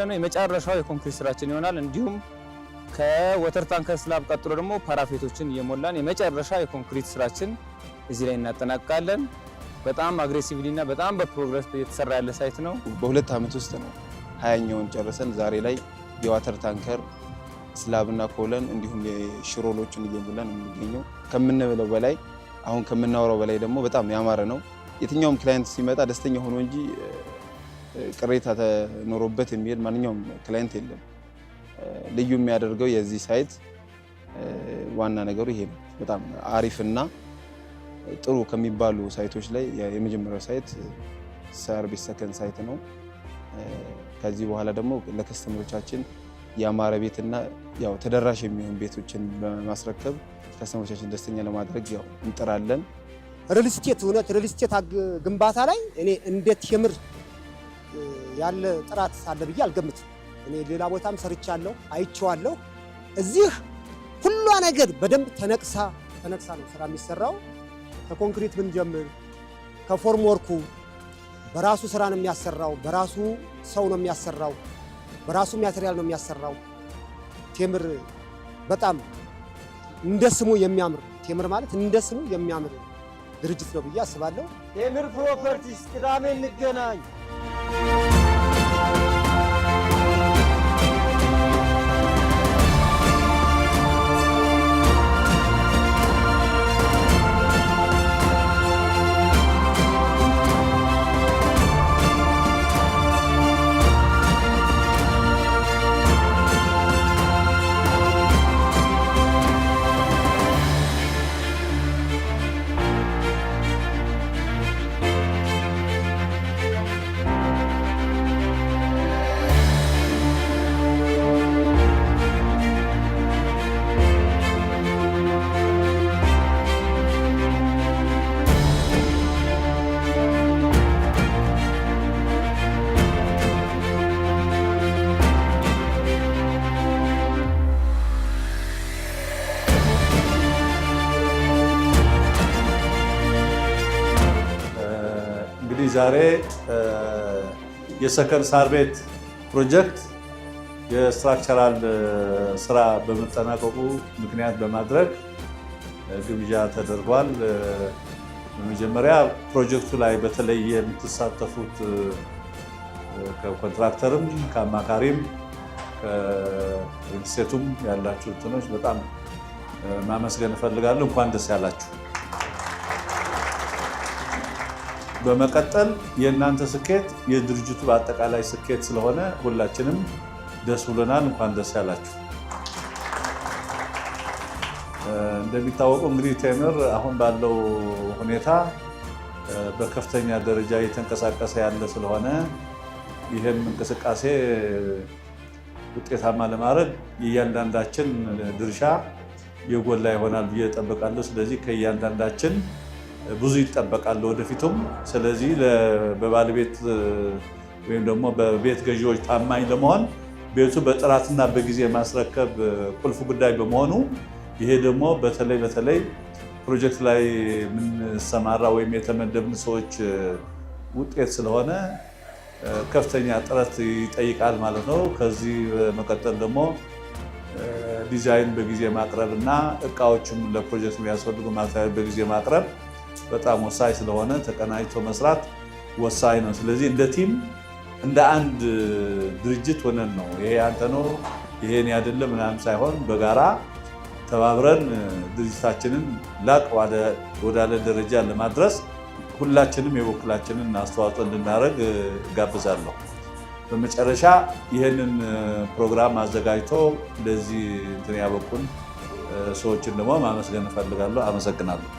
ያለነው የመጨረሻው የኮንክሪት ስራችን ይሆናል። እንዲሁም ከወተር ታንከር ስላብ ቀጥሎ ደግሞ ፓራፌቶችን እየሞላን የመጨረሻ የኮንክሪት ስራችን እዚህ ላይ እናጠናቅቃለን። በጣም አግሬሲቭሊ እና በጣም በፕሮግረስ እየተሰራ ያለ ሳይት ነው። በሁለት ዓመት ውስጥ ነው 20ኛውን ጨርሰን ዛሬ ላይ የዋተር ታንከር ስላብና ኮለን እንዲሁም የሽሮሎችን እየሞላን የምንገኘው። ከምንበለው በላይ አሁን ከምናወራው በላይ ደግሞ በጣም ያማረ ነው። የትኛውም ክላይንት ሲመጣ ደስተኛ ሆኖ እንጂ ቅሬታ ተኖሮበት የሚሄድ ማንኛውም ክላይንት የለም። ልዩ የሚያደርገው የዚህ ሳይት ዋና ነገሩ ይሄ ነው። በጣም አሪፍና ጥሩ ከሚባሉ ሳይቶች ላይ የመጀመሪያው ሳይት ሰርቪስ ሰከንድ ሳይት ነው። ከዚህ በኋላ ደግሞ ለከስተመሮቻችን ያማረ ቤትና ያው ተደራሽ የሚሆን ቤቶችን በማስረከብ ከስተመሮቻችን ደስተኛ ለማድረግ ያው እንጥራለን። ሪል ስቴት እውነት ሪል ስቴት ግንባታ ላይ እኔ እንዴት የምር ያለ ጥራት አለ ብዬ አልገምትም። እኔ ሌላ ቦታም ሰርቻለሁ አይቼዋለሁ። እዚህ ሁሉ ነገር በደንብ ተነቅሳ ነው ስራ የሚሰራው። ከኮንክሪት ብንጀምር ከፎርም ወርኩ በራሱ ስራ ነው የሚያሰራው፣ በራሱ ሰው ነው የሚያሰራው፣ በራሱ ማቴሪያል ነው የሚያሰራው። ቴምር በጣም እንደ ስሙ የሚያምር ቴምር ማለት እንደ ስሙ የሚያምር ድርጅት ነው ብዬ አስባለሁ። ቴምር ፕሮፐርቲስ ቅዳሜ እንገናኝ። ዛሬ የሰከንድ ሳር ቤት ፕሮጀክት የስትራክቸራል ስራ በመጠናቀቁ ምክንያት በማድረግ ግብዣ ተደርጓል። በመጀመሪያ ፕሮጀክቱ ላይ በተለይ የምትሳተፉት ከኮንትራክተርም ከአማካሪም ከሪልስቴቱም ያላችሁ እንትኖች በጣም ማመስገን እፈልጋለሁ። እንኳን ደስ ያላችሁ። በመቀጠል የእናንተ ስኬት የድርጅቱ በአጠቃላይ ስኬት ስለሆነ ሁላችንም ደስ ብሎናል። እንኳን ደስ ያላችሁ። እንደሚታወቀው እንግዲህ ቴምር አሁን ባለው ሁኔታ በከፍተኛ ደረጃ እየተንቀሳቀሰ ያለ ስለሆነ ይህም እንቅስቃሴ ውጤታማ ለማድረግ የእያንዳንዳችን ድርሻ የጎላ ይሆናል ብዬ እጠብቃለሁ። ስለዚህ ከእያንዳንዳችን ብዙ ይጠበቃል ወደፊቱም። ስለዚህ በባለቤት ወይም ደግሞ በቤት ገዢዎች ታማኝ ለመሆን ቤቱ በጥራትና በጊዜ ማስረከብ ቁልፍ ጉዳይ በመሆኑ ይሄ ደግሞ በተለይ ፕሮጀክት ላይ የምንሰማራ ወይም የተመደብን ሰዎች ውጤት ስለሆነ ከፍተኛ ጥረት ይጠይቃል ማለት ነው። ከዚህ በመቀጠል ደግሞ ዲዛይን በጊዜ ማቅረብ እና እቃዎችም ለፕሮጀክት የሚያስፈልጉ ማቴሪያል በጊዜ ማቅረብ በጣም ወሳኝ ስለሆነ ተቀናጅቶ መስራት ወሳኝ ነው። ስለዚህ እንደ ቲም እንደ አንድ ድርጅት ሆነን ነው ይሄ አንተ ነው ይሄን አይደለም ምናምን ሳይሆን በጋራ ተባብረን ድርጅታችንን ላቅ ወዳለ ደረጃ ለማድረስ ሁላችንም የበኩላችንን አስተዋጽኦ እንድናደርግ ጋብዛለሁ። በመጨረሻ ይህንን ፕሮግራም አዘጋጅቶ ለዚህ እንትን ያበቁን ሰዎችን ደግሞ ማመስገን እፈልጋለሁ። አመሰግናለሁ።